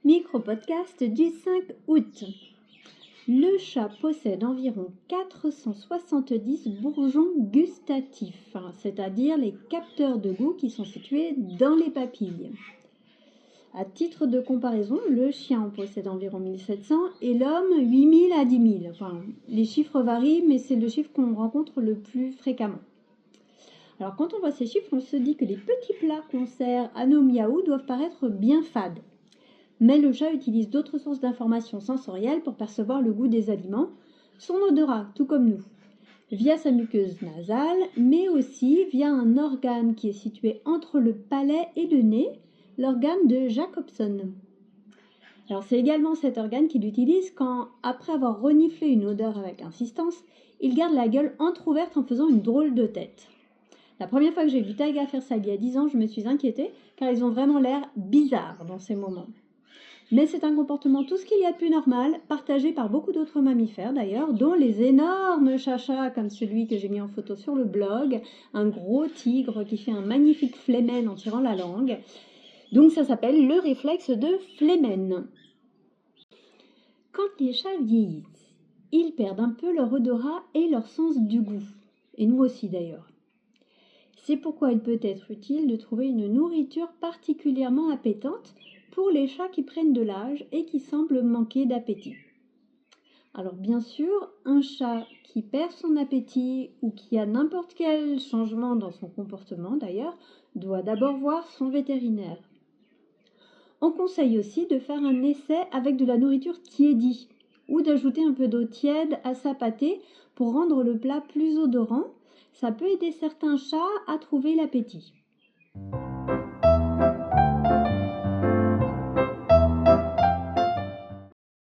Micro-podcast du 5 août. Le chat possède environ 470 bourgeons gustatifs, c'est-à-dire les capteurs de goût qui sont situés dans les papilles. À titre de comparaison, le chien en possède environ 1700 et l'homme 8000 à 10 000. Les chiffres varient, mais c'est le chiffre qu'on rencontre le plus fréquemment. Alors quand on voit ces chiffres, on se dit que les petits plats qu'on sert à nos miaou doivent paraître bien fades. Mais le chat utilise d'autres sources d'informations sensorielles pour percevoir le goût des aliments, son odorat, tout comme nous, via sa muqueuse nasale, mais aussi via un organe qui est situé entre le palais et le nez, l'organe de Jacobson. Alors c'est également cet organe qu'il utilise quand, après avoir reniflé une odeur avec insistance, il garde la gueule entrouverte en faisant une drôle de tête. La première fois que j'ai vu Taiga faire ça il y a 10 ans, je me suis inquiétée car ils ont vraiment l'air bizarres dans ces moments. Mais c'est un comportement tout ce qu'il y a de plus normal, partagé par beaucoup d'autres mammifères d'ailleurs, dont les énormes chachas comme celui que j'ai mis en photo sur le blog, un gros tigre qui fait un magnifique flémène en tirant la langue. Donc ça s'appelle le réflexe de flémène. Quand les chats vieillissent, ils perdent un peu leur odorat et leur sens du goût. Et nous aussi d'ailleurs. C'est pourquoi il peut être utile de trouver une nourriture particulièrement appétante pour les chats qui prennent de l'âge et qui semblent manquer d'appétit. Alors bien sûr, un chat qui perd son appétit ou qui a n'importe quel changement dans son comportement d'ailleurs, doit d'abord voir son vétérinaire. On conseille aussi de faire un essai avec de la nourriture tiédie ou d'ajouter un peu d'eau tiède à sa pâtée pour rendre le plat plus odorant. Ça peut aider certains chats à trouver l'appétit.